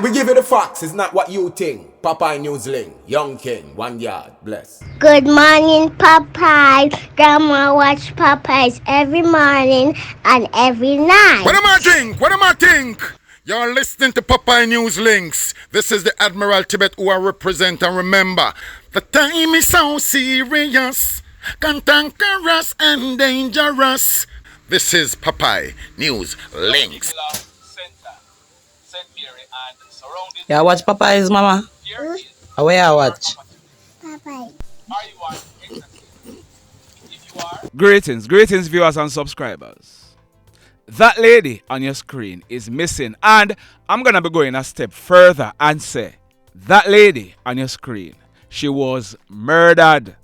We give you the facts, it's not what you think. Papynews link, young king, 1 yard, bless. Good morning, Popeye. Grandma watch Popeyes every morning and every night. What am I think? What am I think? You're listening to Papynews Links. This is the Admiral Tibet who I represent, and remember, the time is so serious, cantankerous and dangerous. This is Papynews Links. Yeah, watch Popeyes, mama. Where I watch? Popeye. Greetings viewers and subscribers. That lady on your screen is missing, and I'm gonna be going a step further and say that lady on your screen, she was murdered.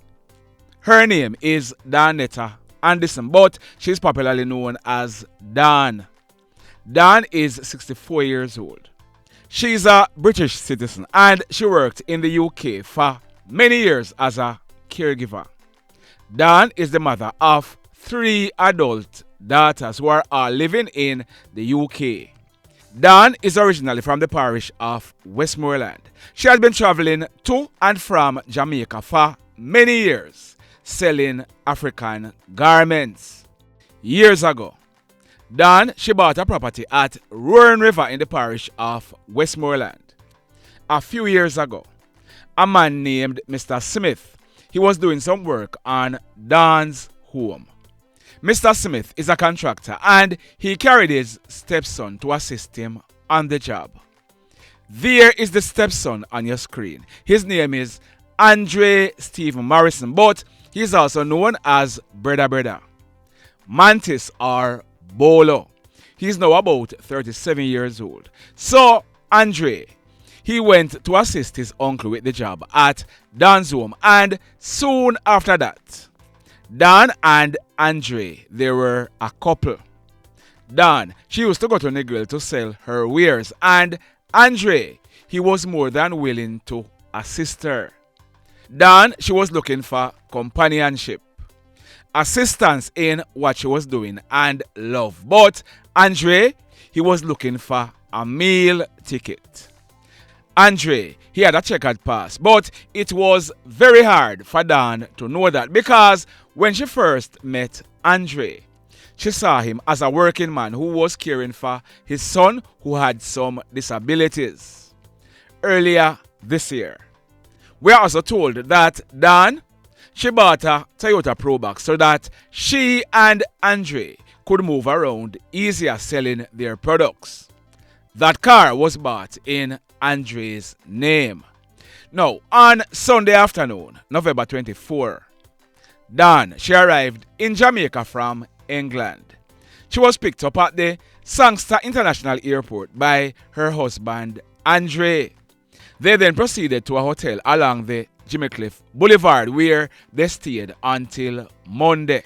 Her name is Dawnette Anderson, but she's popularly known as Dawn. Dawn is 64 years old. She's a British citizen and she worked in the UK for many years as a caregiver. Dawn is the mother of 3 adult daughters who are all living in the UK. Dawn is originally from the parish of Westmoreland. She has been traveling to and from Jamaica for many years, selling African garments. Years ago, Dawn, she bought a property at Roaring River in the parish of Westmoreland. A few years ago, a man named Mr. Smith, he was doing some work on Dawn's home. Mr. Smith is a contractor and he carried his stepson to assist him on the job. There is the stepson on your screen. His name is Andre Stephen Morrison, but he is also known as Brother Mantis or Bolo. He's now about 37 years old. So, Andre, he went to assist his uncle with the job at Dawn's home, and soon after that, Dawn and Andre, they were a couple. Dawn, she used to go to Negril to sell her wares, and Andre, he was more than willing to assist her. Dawn, she was looking for companionship, assistance in what she was doing, and love. But Andre, he was looking for a meal ticket. Andre, he had a checkered past, but it was very hard for Dawn to know that, because when she first met Andre, she saw him as a working man who was caring for his son who had some disabilities. Earlier this year, we are also told that Dawn, she bought a Toyota Probox so that she and Andre could move around easier selling their products. That car was bought in Andre's name. Now, on Sunday afternoon, November 24, Dawn, she arrived in Jamaica from England. She was picked up at the Sangster International Airport by her husband, Andre. They then proceeded to a hotel along the Jimmy Cliff Boulevard where they stayed until Monday.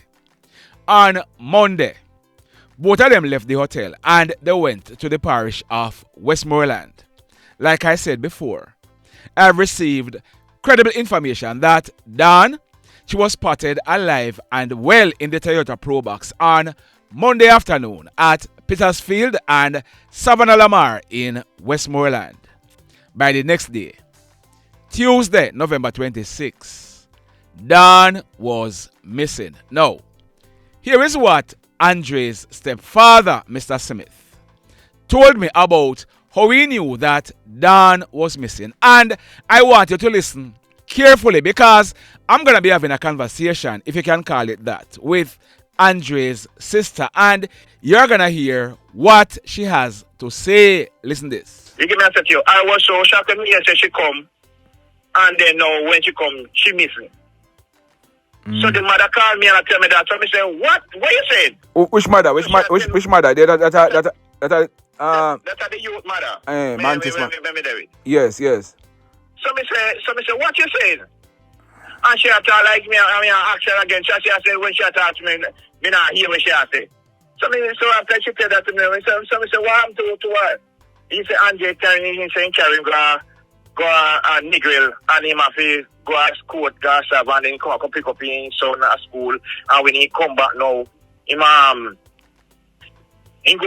On Monday, both of them left the hotel and they went to the parish of Westmoreland. Like I said before, I've received credible information that Dawn, she was spotted alive and well in the Toyota Probox on Monday afternoon at Petersfield and Savannah Lamar in Westmoreland. By the next day, Tuesday, November 26, Dawn was missing. Now, here is what Andre's stepfather, Mr. Smith, told me about how he knew that Dawn was missing. And I want you to listen carefully, because I'm going to be having a conversation, if you can call it that, with Andre's sister, and you're going to hear what she has to say. Listen this. You give me a set you. I was so shocked when you said she come, and then now when she come, she missing. So the mother called me and tell me that. So I say, what? What you saying? Which mother? Which mother? That the youth mother. Mantis. Yes. So me say, what you saying? And she asked like me, I asked her again. She said, when she asked me, me not hear what she said. So after she said that to me, so me say, what happened to her? He said, Andre Kerrian, go and Negril, and him have to go to school, go serve, and then he come pick up his son at school. And when he come back now, he go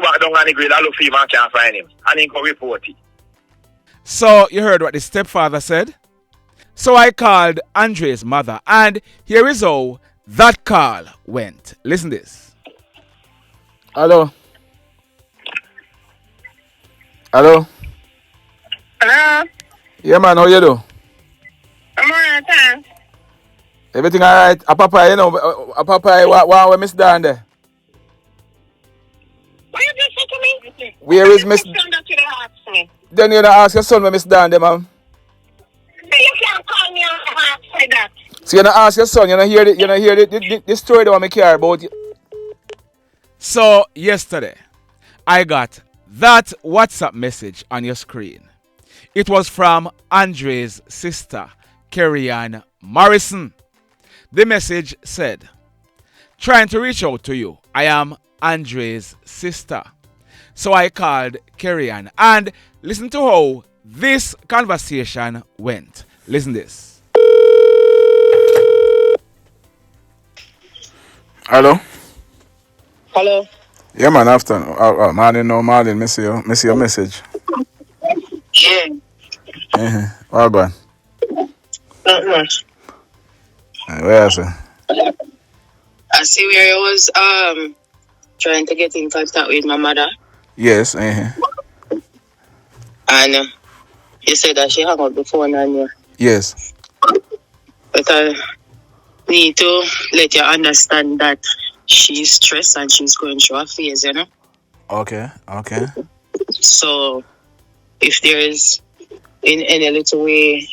back down and Negril, I look for him and can't find him. And he go report it. So you heard what the stepfather said? So I called Andre's mother, and here is how that call went. Listen this. Hello? Hello? Hello? Yeah, man, how you do? I'm alright, thanks. Everything alright? A papa, you know, a papa, what Miss Dan there? What you just said to me? Where is Miss... That you ask me. Then you ask your son where Miss Dan there, man. You can't call me and say that. So you ask your son, you hear the story that I care about. So yesterday, I got that WhatsApp message on your screen. It was from Andre's sister, Kerrian Morrison. The message said, trying to reach out to you. I am Andre's sister. So I called Kerrian and listen to how this conversation went. Listen this. Hello? Hello? Yeah, man, afternoon. Morning, miss your message. Yeah. All gone. Not much. Where is it? I see where you was trying to get in contact with my mother. Yes, And you said that she hung up the phone on you. Yes. But I need to let you understand that she's stressed and she's going through a phase, you know? Okay. So if there is in any little way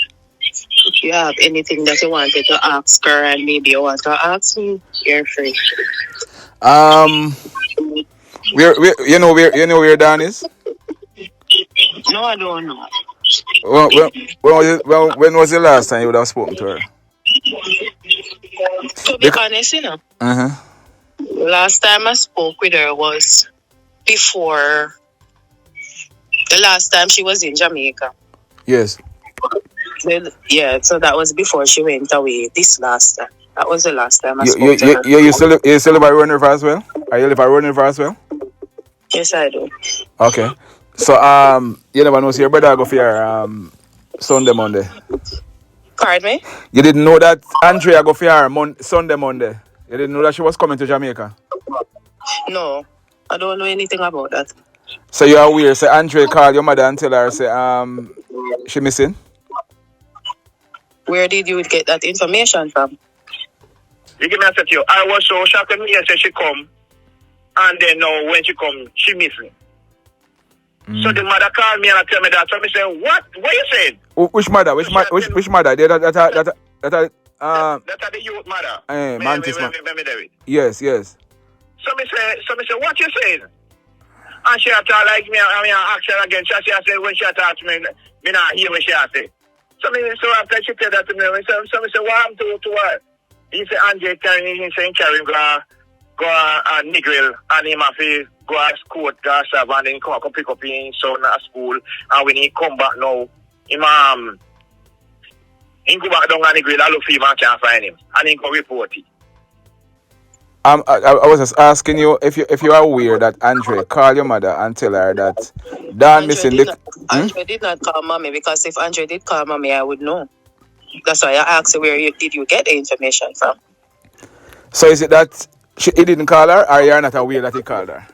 you have anything that you wanted to ask her and maybe you want to ask me, you're free. Where you know where Dan is? No, I don't know. When was the last time you would have spoken to her? To be honest, you know, last time I spoke with her was before the last time she was in Jamaica. Yes. Yeah, so that was before she went away this last time. That was the last time I spoke to her. You still live at Rowan River as well? Are you live at Rowan River as well? Yes, I do. Okay. So you never know, so your brother go for your Sunday, Monday. Pardon me? You didn't know that Andrea go for your Sunday, Monday. You didn't know that she was coming to Jamaica. No, I don't know anything about that. So you're aware, say Andrea called your mother and tell her, say she missing? Where did you get that information from? You give me a set you. I was so shocked when you said she come. And then now when she come, she missing. So the mother called me and tell me that. So I say, what? What you saying? Which mother? Which mother? That are the youth mother. Mantis man. Yes. So me say, what you saying? And she talk like me, I ask her again. She say when she talk to me not hear what she say. So after she tell that to me, so me say, what happened to her? He say Andre Kerrian go and Negril and him have to go to school, go serve, and then come up and pick up his son at school. And when he come back now, he go back down and Negril, I look for him and can't find him. And he go report it. I was just asking you if you are aware that Andre call your mother and tell her that Dan missing Andre did not call mommy, because if Andre did call mommy, I would know. That's why I asked where did you get the information from. So is it that he didn't call her, or you're not aware that he called her?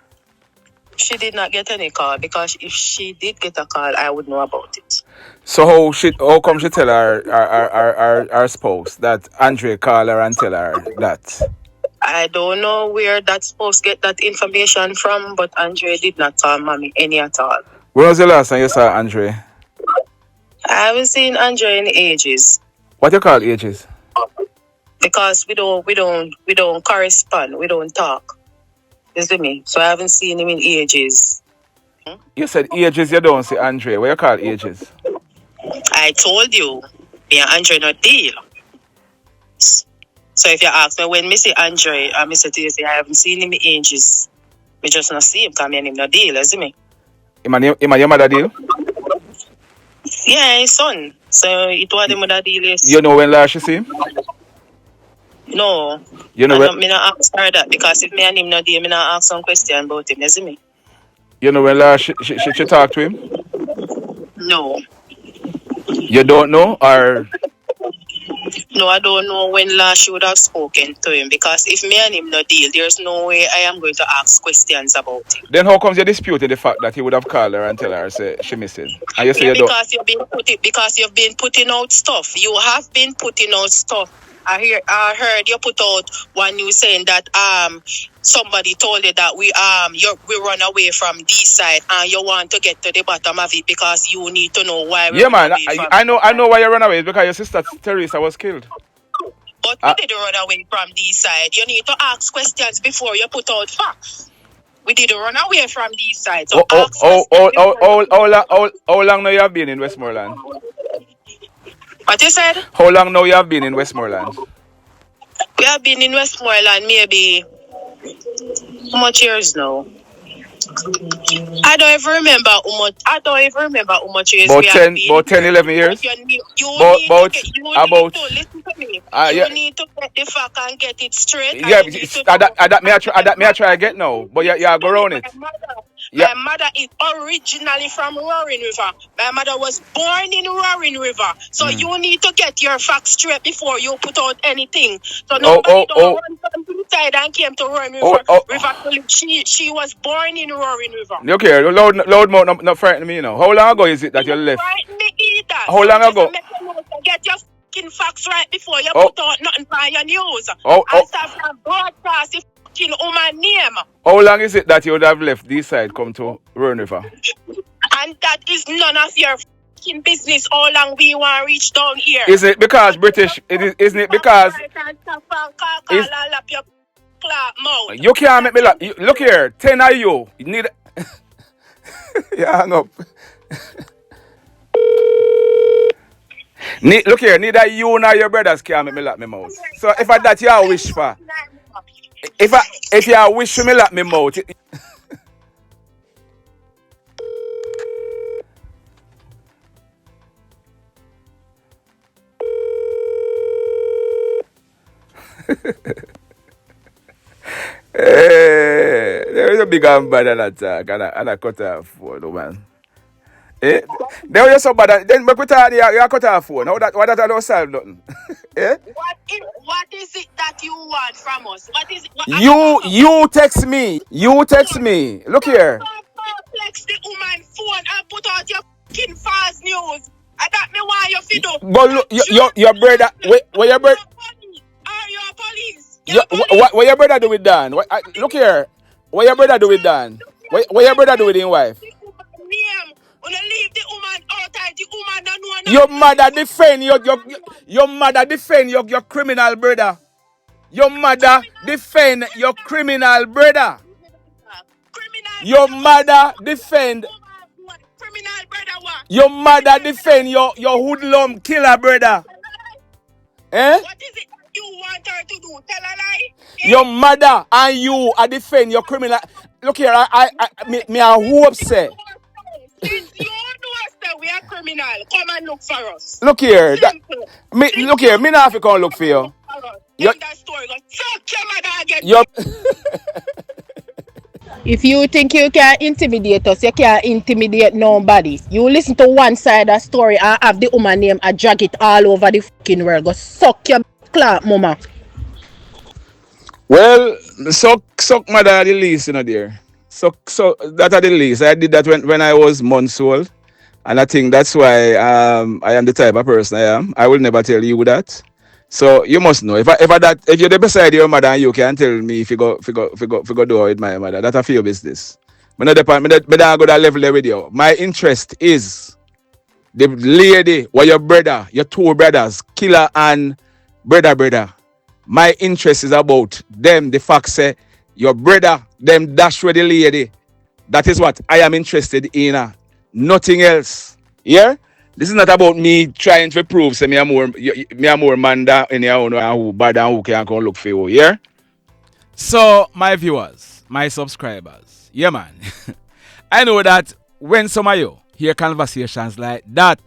She did not get any call, because if she did get a call, I would know about it. So how come she tell her spouse that Andre call her and tell her that? I don't know where that spouse get that information from, but Andre did not call mommy any at all. When was the last time you saw Andre? I haven't seen Andre in ages. What you call ages? Because we don't correspond, we don't talk. You see me? So I haven't seen him in ages. You said ages, you don't see Andre. What you call ages? I told you, me and Andre not deal. So if you ask me when me see Andre and me say Theresa, I haven't seen him in ages. Me just not see him because me and him not deal, you see me? Him and your mother deal? Yeah, his son. So it was the mother deal. Yes. You know when last you see him? No. You know when? Me not ask her that, because if me and him not deal, me not ask some question about him, you see me? You know when last she talked to him? No. You don't know, or No, I don't know when last she would have spoken to him, because if me and him no deal, there's no way I am going to ask questions about him. then how comes you disputing the fact that he would have called her and tell her say she missing? And you say you don't. Because you've been putting out stuff. You have been putting out stuff. I heard you put out one news saying that somebody told you that we run away from this side and you want to get to the bottom of it because you need to know why we Yeah, run man. away from I know why you run away. It's because your sister Theresa was killed. But we didn't run away from this side. You need to ask questions before you put out facts. We didn't run away from this side. So how long now you have been in Westmoreland? What you said? How long now you have been in Westmoreland? We have been in Westmoreland maybe how much years now? I don't even remember how much years About we 10, have been. about 10, 11 years? You need to listen to me. You need to get the fact and get it straight. Yeah, may I try again now, but you go around it. My mother is originally from Roaring River. My mother was born in Roaring River. So you need to get your facts straight before you put out anything. So nobody don't run from the side and came to Roaring River. She was born in Roaring River. Look here, loud mouth not frightening me, you know. How long ago is it that you left? Frighten me either. How long ago? Get your fucking facts right before you put out nothing on your news. And start from broadcast your fucking woman name. How long is it that you would have left this side, come to Roaring River? And that is none of your fucking business how long we want to reach down here. Is it because British? Isn't it because? You can't make me laugh. Look here, 10 of you. You need. Yeah, hang up. Look here, neither you nor your brothers can make me lock my mouth. So if I that you wish for, if you wish for me lock my mouth. There is a big and bad attack and I cut off phone, man. There was so bad. Then we put on you cut off phone. What that don't solve nothing. What is it that you want from us? What is it? You text me. You text me. Look here. Flex the woman phone and put out your fucking fast news. I that me why you fit up. But look, your brother. Where your brother? Are you a police? What your brother do with Dan? Look here. What your brother do with Dan? What your brother do with his wife? Leave the woman outside. The woman don't know. Your mother defend your mother defend your criminal brother. Your mother defend your criminal brother. Your mother defend. Criminal brother what? Your mother defend your hoodlum killer brother. What is it you want her to do? Tell a lie? Your mother and you are defend your criminal. Look here, me hope say. Since you know us that we are criminal, come and look for us. Look here, me not have to come look for you. That story go fuck your mother again. If you think you can intimidate us, you can't intimidate nobody. You listen to one side of the story and have the woman name and drag it all over the fucking world. Go suck your clap, mama. Well, suck mother at the least, you know, dear. So that at the least. I did that when I was months old. And I think that's why I am the type of person I am. I will never tell you that. So you must know. If you're the beside your mother and you can tell me if you go do it with my mother, that's for your business. Me don't go that level there with you. My interest is the lady or your brother, your two brothers, killer and brother. My interest is about them. The fact say your brother, them dash with the lady. That is what I am interested in. Nothing else. Yeah? This is not about me trying to prove say me are more man than anyone who bad and who can come look for you. Yeah? So my viewers, my subscribers, yeah man. I know that when some of you hear conversations like that,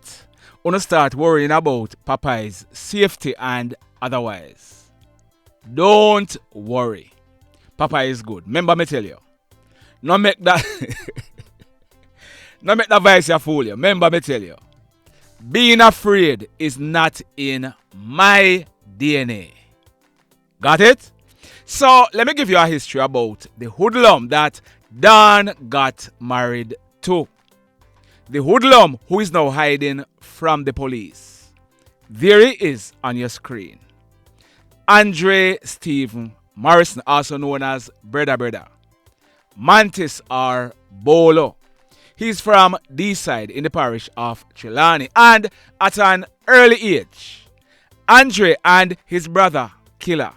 you start worrying about Papa's safety and otherwise. Don't worry. Papa is good. Remember me tell you. No make that no make that voice you fool you. Remember me tell you. being afraid is not in my DNA. Got it? So let me give you a history about the hoodlum that Dawn got married to. The hoodlum who is now hiding from the police. There he is on your screen. Andre Stephen Morrison, also known as Brother. Mantis or Bolo. He's from D-side in the parish of Trelawney, and at an early age, Andre and his brother Killer,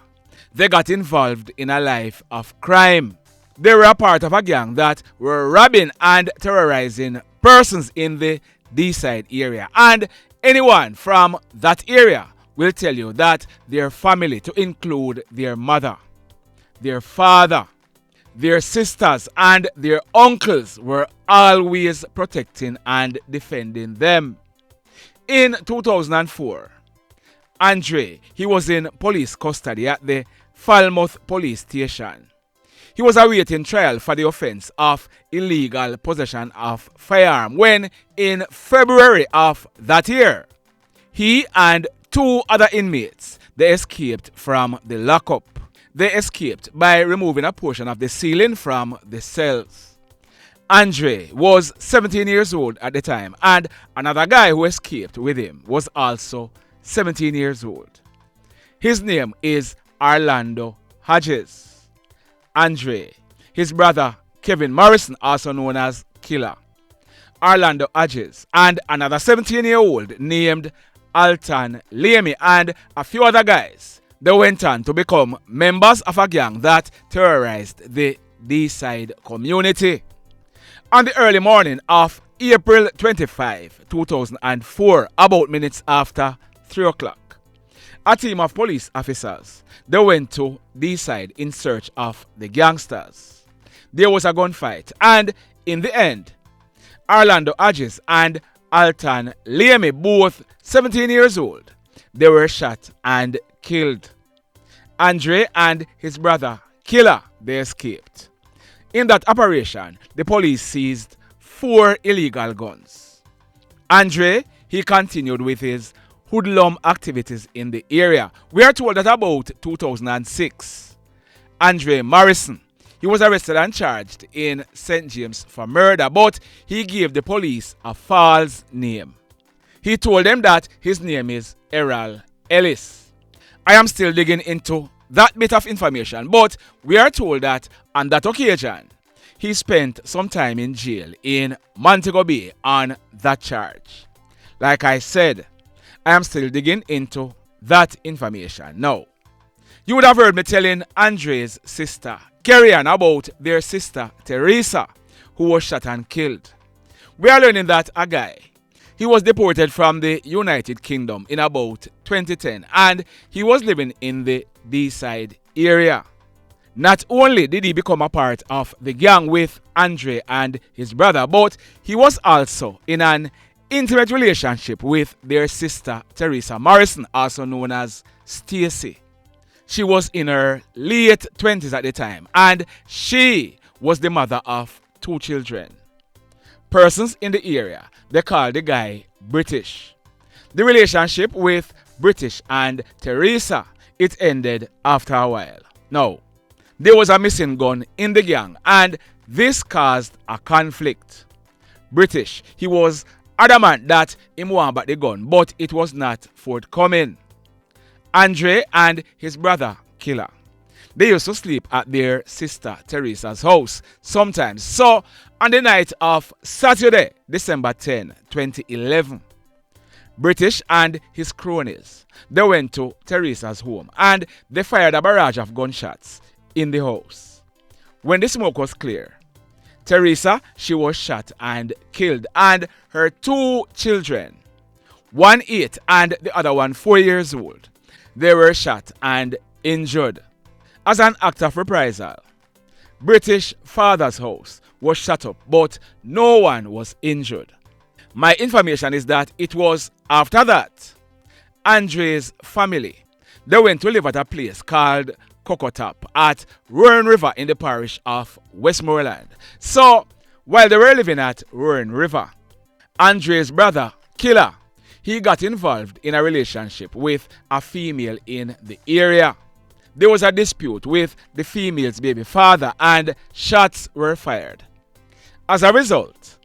they got involved in a life of crime. They were a part of a gang that were robbing and terrorizing persons in the D-side area, and anyone from that area will tell you that their family, to include their mother, their father, their sisters, and their uncles, were always protecting and defending them. In 2004, Andre, he was in police custody at the Falmouth police station. He was awaiting trial for the offense of illegal possession of firearm when, in February of that year, he and 2 other inmates, they escaped from the lockup. They escaped by removing a portion of the ceiling from the cells. Andre was 17 years old at the time, and another guy who escaped with him was also 17 years old. His name is Orlando Hodges. Andre, his brother Kevin Morrison, also known as Killer, Orlando Hodges, and another 17-year-old named Alton Lamy, and a few other guys. They went on to become members of a gang that terrorized the D-side community. On the early morning of April 25, 2004, about minutes after 3 o'clock, a team of police officers, they went to D-side in search of the gangsters. There was a gunfight, and in the end, Orlando Hodges and Alton Lamy, both 17 years old, they were shot and killed. Andre and his brother Killer, they escaped. In that operation, the police seized 4 illegal guns. Andre, he continued with his hoodlum activities in the area. We are told that about 2006, Andre Morrison, he was arrested and charged in St. James for murder, but he gave the police a false name. He told them that his name is Errol Ellis. I am still digging into that bit of information, but we are told that on that occasion, he spent some time in jail in Montego Bay on that charge. Like I said, I am still digging into that information. Now, you would have heard me telling Andre's sister, Kerrian, about their sister, Theresa, who was shot and killed. We are learning that a guy, he was deported from the United Kingdom in about 2010, and he was living in the D-side area. Not only did he become a part of the gang with Andre and his brother, but he was also in an intimate relationship with their sister Theresa Morrison, also known as Stacy. She was in her late 20s at the time, and she was the mother of 2 children. Persons in the area, they call the guy British. The relationship with British and Theresa, it ended after a while. Now, there was a missing gun in the gang, and this caused a conflict. British, he was adamant that he wanted back the gun, but it was not forthcoming. Andre and his brother Killer, they used to sleep at their sister Theresa's house sometimes. So, on the night of Saturday, December 10, 2011, British and his cronies, they went to Theresa's home and they fired a barrage of gunshots in the house. When the smoke was clear, Theresa, she was shot and killed, and her 2 children, one 8 and the other one 4 years old, they were shot and injured. As an act of reprisal, British father's house was shut up, but no one was injured. My information is that it was after that, Andre's family, they went to live at a place called Cocotop at Roaring River in the parish of Westmoreland. So, while they were living at Roaring River, Andre's brother, Killer, he got involved in a relationship with a female in the area. There was a dispute with the female's baby father and shots were fired. As a result,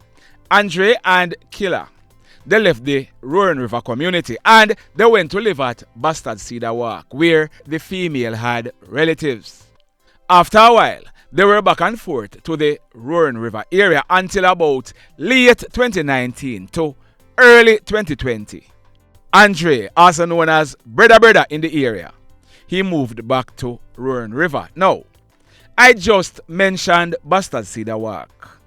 Andre and Killer, they left the Roaring River community and they went to live at Bastard Cedar Walk, where the female had relatives. After a while, they were back and forth to the Roaring River area until about late 2019 to early 2020. Andre, also known as Brother in the area, he moved back to Roaring River. Now, I just mentioned Bastard Cedar Walk.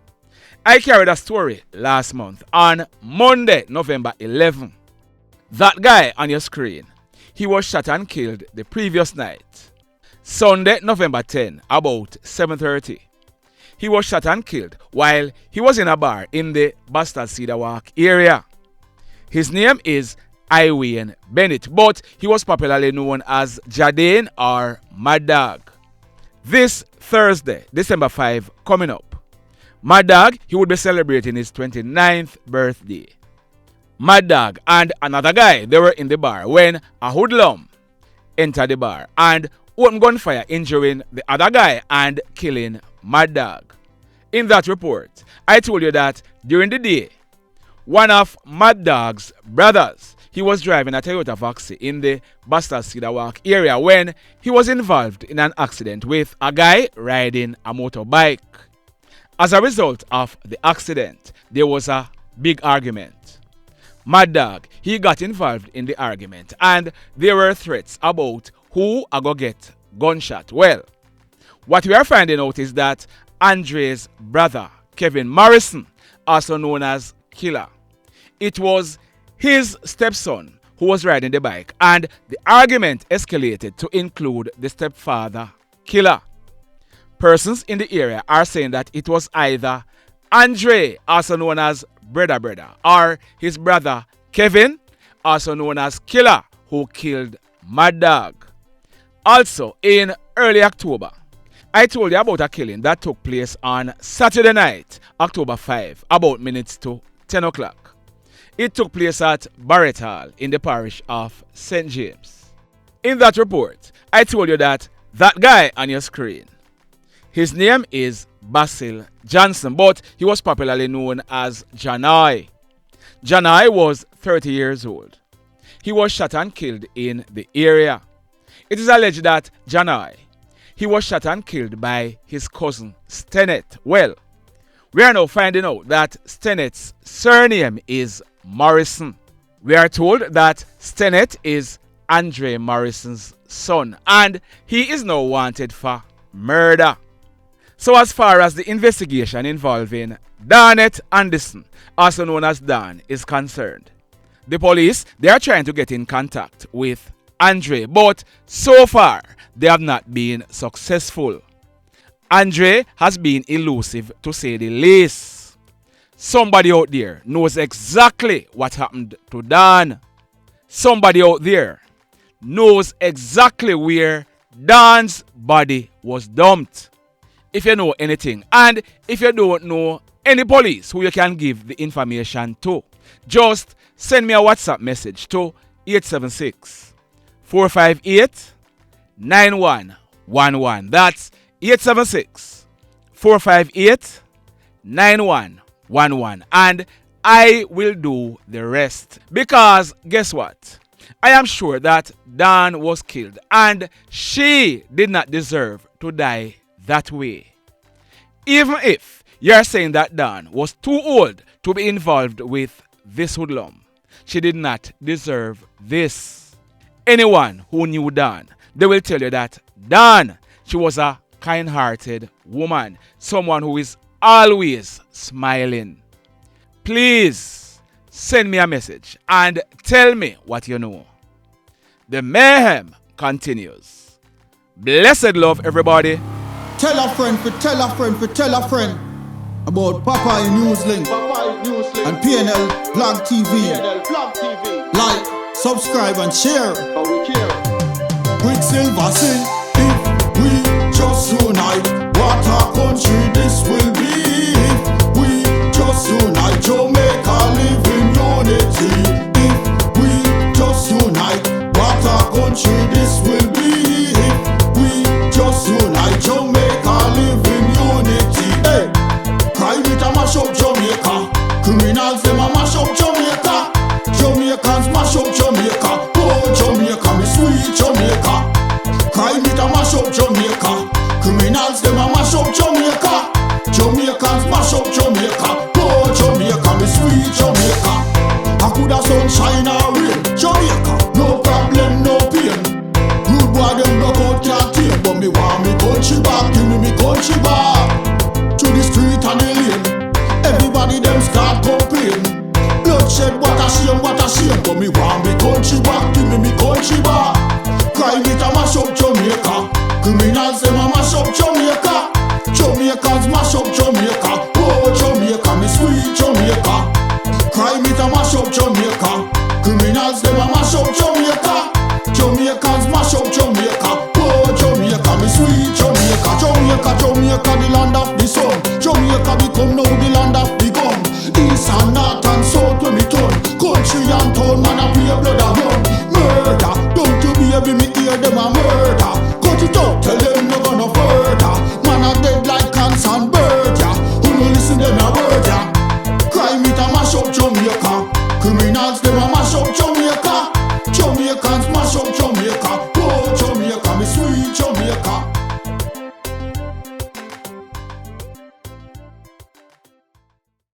I carried a story last month on Monday, November 11. That guy on your screen, he was shot and killed the previous night. Sunday, November 10, about 7:30. He was shot and killed while he was in a bar in the Bastard Cedar Walk area. His name is Iwayne Bennett, but he was popularly known as Jahdane or Mad Dawg. This Thursday, December 5, coming up, Mad Dawg, he would be celebrating his 29th birthday. Mad Dawg and another guy, they were in the bar when a hoodlum entered the bar and opened gunfire, injuring the other guy and killing Mad Dawg. In that report, I told you that during the day, one of Mad Dawg's brothers, he was driving a Toyota Voxy in the Bastard Cedar Walk area when he was involved in an accident with a guy riding a motorbike. As a result of the accident, there was a big argument. Mad Dawg, he got involved in the argument and there were threats about who are going to get gunshot. Well, what we are finding out is that Andre's brother, Kevin Morrison, also known as Killer, it was his stepson who was riding the bike and the argument escalated to include the stepfather, Killer. Persons in the area are saying that it was either Andre, also known as Brother, or his brother Kevin, also known as Killer, who killed Mad Dawg. Also, in early October, I told you about a killing that took place on Saturday night, October 5, about minutes to 10 o'clock. It took place at Barrett Hall in the parish of St. James. In that report, I told you that guy on your screen, his name is Basil Johnson, but he was popularly known as Johnoy. Johnoy was 30 years old. He was shot and killed in the area. It is alleged that Johnoy, he was shot and killed by his cousin Dawgnette. Well, we are now finding out that Dawnette's surname is Morrison. We are told that Dawgnette is Andre Morrison's son and he is now wanted for murder. So as far as the investigation involving Dawnette Anderson, also known as Dawn, is concerned, the police, they are trying to get in contact with Andre, but so far they have not been successful. Andre has been elusive to say the least. Somebody out there knows exactly what happened to Dawn. Somebody out there knows exactly where Dawn's body was dumped. If you know anything, and if you don't know any police who you can give the information to, just send me a WhatsApp message to 876-458-9111. That's 876-458-9111. And I will do the rest. Because guess what? I am sure that Dawn was killed and she did not deserve to die that way. Even if you're saying that Dawn was too old to be involved with this hoodlum, she did not deserve this. Anyone who knew Dawn, they will tell you that Dawn, she was a kind-hearted woman, someone who is always smiling. Please send me a message and tell me what you know. The mayhem continues. Blessed love, everybody. Tell a friend for tell a friend for tell a friend about Papynews Link and PNL Blog TV. Like, subscribe and share. Quicksilver sing, if we just unite, what a country this will be. If we just unite, Jamaica live in unity. If Criminals them a mash up Jamaica. Jamaicans mash up Jamaica. Oh Jamaica, me sweet Jamaica. I coulda sunshine or rain. Jamaica, no problem, no pain. Rude boy them block out can't tame, but me want me country back. Give me country back. To the street and the lane. Everybody them start complain. Bloodshed, what a shame, but me want me country back. Give me country back. Crime it a mash up Jamaica. Criminals them a mash up Jamaica. Jamaicans mash up Jamaica. Oh Jamaica, me sweet Jamaica. Crime it a mash up Jamaica. Criminals them a mash up Jamaica. Jamaicans mash up Jamaica. Oh Jamaica, me sweet Jamaica. Jamaica, the land of the sun. Jamaica become now the land of the gun. East and north and south when me turn. Country and town, man a play blood a run. Murder, don't you baby me hear them a murder. Cut it out, tell them no gonna further. Man a dead like cans and bird, yeah. Who no listen them a word, yeah. Crime it a mash up Jamaica. Criminals them a